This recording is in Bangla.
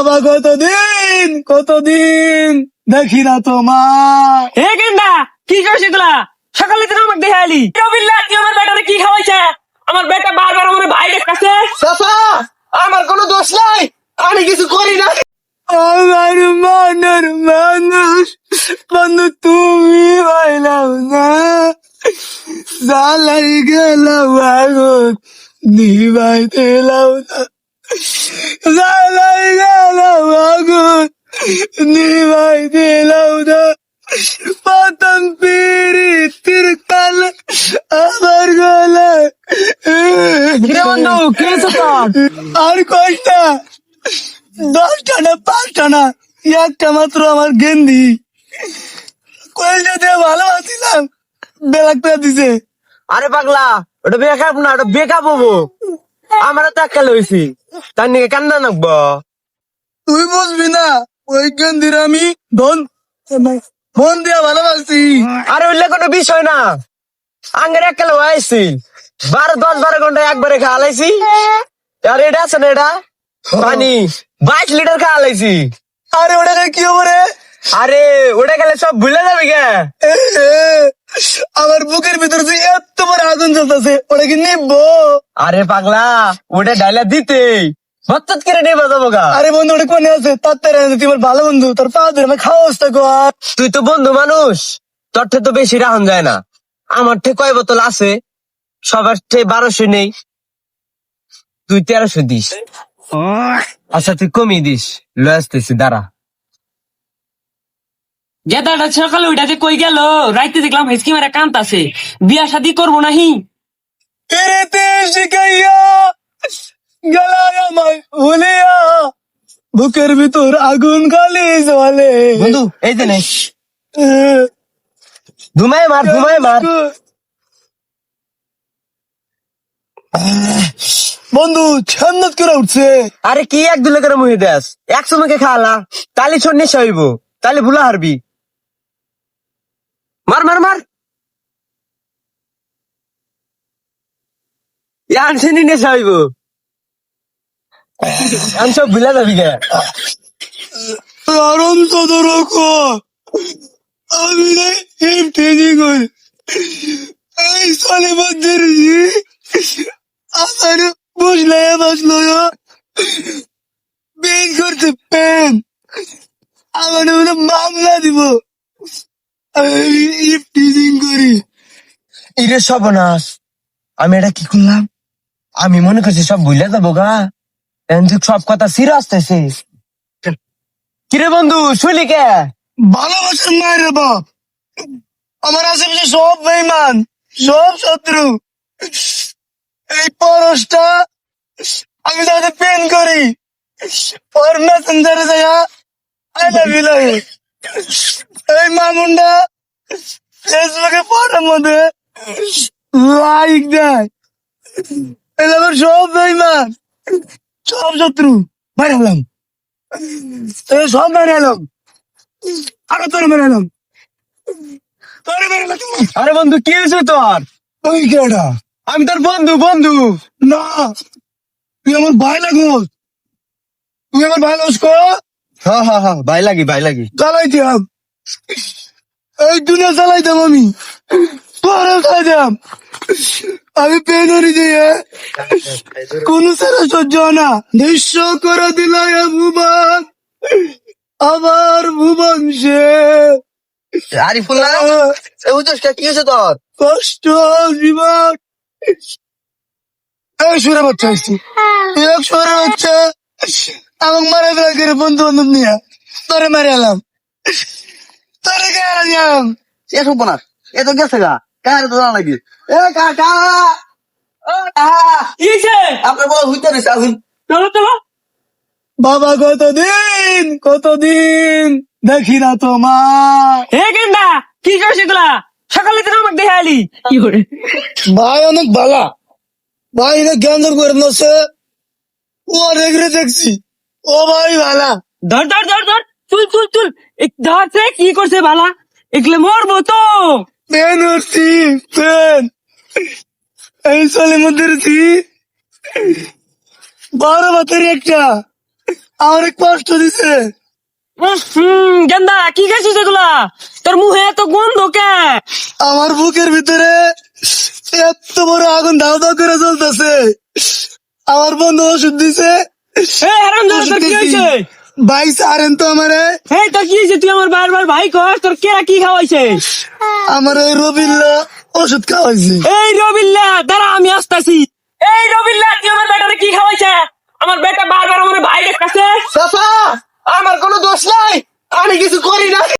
বাবা কতদিন কতদিন দেখি না তোমার। হে গেন্দা, কি করছিস এগুলা? সকালে দিন আমাকে দেখে আলি। রবিল্লা, তুই আমার বেটারে কি খাওয়াইছে? আমার বেটা বারবার আমার ভাই কাছে। চাচা, আমার কোনো দোষ নাই, আমি কিছু করি না। আমার মনের মানুষ বন্ধু তুমি পাইলাম না, জ্বালাই গেলাম আগুন নিভাইতে লাও না, জ্বালাই গেলাম আগুন নিভাইতে লাও না, পাতাম পিরিতির কাল আমার গলায়। কিরে বন্ধু, কি হয়েছে তোর? আর কয়টা, 10টা না 5টা না, একটা মাত্র আমার গেন্দি কয়েকটা দিয়ে ভালোবাসিলাম, বেলাকটা দিছে। আরে পাগলা, ওটা বেকআপ না, ওটা বেকআপ হবো। আমার তো একটা লইছি, তার নিয়ে কান্না নাকবো। তুই বুঝবি না, ওই গেন্দির আমি মন দিয়া ভালোবাসি। আরে ওইলে কোনো বিষয় না, আঙ্গের একটা লইছি 10-12 ঘন্টা একবারে খাওয়ালাইছি। আর এটা আছে না, এটা পানি 22 লিটার খাওয়ালাইছি। আরে ওটাকে কি হবে রে? আরে ওটা গেলে সব ভুলে যাবে গে। এ, এ, আমার বুকের ভিতরে যে এত বড় আগুন জ্বলতেছে, ওটা কি নিবো? আরে পাগলা, ওটা ডাইলা দিতে হঠাৎ করে নিয়ে বাজাবো গা। আরে বন্ধু, ওটা কোনে আছে? তাড়াতাড়ি আয়, তুই আমার ভালো বন্ধু, তোর পা ধরে আমার খাওয়া অবস্থা কর। তুই তো বন্ধু মানুষ, তোর থেকে তো বেশি রাহন যায় না। আমার থেকে কয় বোতল আছে? সবার থেকে 1200 নেই, তুই 1300 দিস। আচ্ছা তুই কমিয়ে দিস, লয়ে আসতেছি দাঁড়া। গেদাটা সকালে ওইটাতে কই গেল? রাইতে দেখলাম হেসকি মারা কান্তাছে। বিয়া শাদি করবো নাহি? পেরেতে শিখাইয়া গলায় আমায় ভুলিয়া, বুকের ভিতর আগুন খালি জ্বলে। বন্ধু এই যে নেই, ঘুমায় মার ঘুমায় মার। বন্ধু ছান্নাত করে উঠছে। আরে কি এক দুলে করে মুহে দেস, একশো মুখে খাওয়ালা, তালি ছোট নেশা হইব, তালি ভুলা হারবি। মার মার মার, আনছেনি নেশা হইব, আমি সব ভুলা যাবি গে। আরাম সদরক আমি নাই হিমঠেজি করি, এই সালে মধ্যের আমার বসলে বসলো পেন করছে, পেন আমার মনে মামলা দিব, আমি টিচিং করি। ইরে সর্বনাশ, আমি এটা কি করলাম? আমি মনে করছি সব ভুলে যাবো গা, সব কথা সিরে আসতেছে। কিরে বন্ধু শুলি কে? ভালোবাসার মায়ের বাপ, আমার আশেপাশে সব বেইমান, সব শত্রু। এই পরশটা আমি তাদের পেন করি, পর মেসেঞ্জারে যাইয়া আই লাভ ইউ লাগে। এই মামুনটা ফেসবুকে পড়ার মধ্যে লাইক দেয়। এগুলো আমার সব বেইমান, সব শত্রু। বাইরে হলাম, সব বাইরে এলাম, আরো তোর মেরে এলাম, তোর মেরে এলাম। আরে বন্ধু কি হয়েছে তোর? তুই কেডা? আমি তোর বন্ধু বন্ধু। না, তুই আমার ভাই লাগোস, তুই আমার ভাই লাগোস কো? হ্যাঁ হ্যাঁ হ্যাঁ, ভাই লাগি। চালাইতাম, এই দুনিয়া চালাইতাম আমি, তোরা চালাইতাম। আমি পেনরি দিয়ে কোন সারা সহ্য হয় না, নিঃস্ব করে দিলাই ভুবন, আমার ভুবন সে। আরে ফুল কি হয়েছে তোর? কষ্ট জীবন, এই সুরে বাচ্চা আসছি, এক সুরে হচ্ছে আমাকে মারা ফেলা করে বন্ধু বান্ধব নিয়ে তোরে মারে এলাম, তোরে কে এলাম। এ শুনবো না, এ তো গেছে গা, কার তো জানা লাগি। এ কাকা, ও কাকা, কি হয়েছে? আপনার বল হইতে রয়েছে এখন। চলো চলো। বাবা কতদিন কতদিন দেখি না তোমার। হে গেন্দা, কি করছিস এগুলা? সকালে দিন আমাকে দেখে আলি। কি করে? ভাই অনেক ভালা, ভাই এটা জ্ঞান করে নছে, ও রেগরে দেখছি, ও ভাই ভালা। ধর ধর ধর ধর, চুল চুল চুল, ধরছে কি করছে ভালা? এগুলো মরবো তো। পেন উঠছি, পেন এই সালের মধ্যে উঠছি, 12 বছর একটা, আমার কষ্ট দিছে। গেন্দা কি খাইছিস এগুলা? তোর মুখে এত গন্ধ কে? আমার বুকের ভিতরে এত বড় আগুন দাও দাও করে জ্বলতেছে। আমার বন্ধু ওষুধ দিছে। এই হারামজাদা, তোর কি হয়েছে? ভাই সারেন তো আমারে। এই তোর কি হয়েছে? তুই আমার বারবার ভাই কর, তোর কেরা কি খাওয়াইছে? আমার ওই রবিল্লা ওষুধ খাওয়াইছে। এই রবিল্লা, দাঁড়া আমি আসতাছি। এই রবিল্লা, তুই আমার বেটারে কি খাওয়াইছে? আমার বেটা বারবার আমার ভাই কাছে। চাচা, আমার কোনো দোষ নাই, আমি কিছু করি না।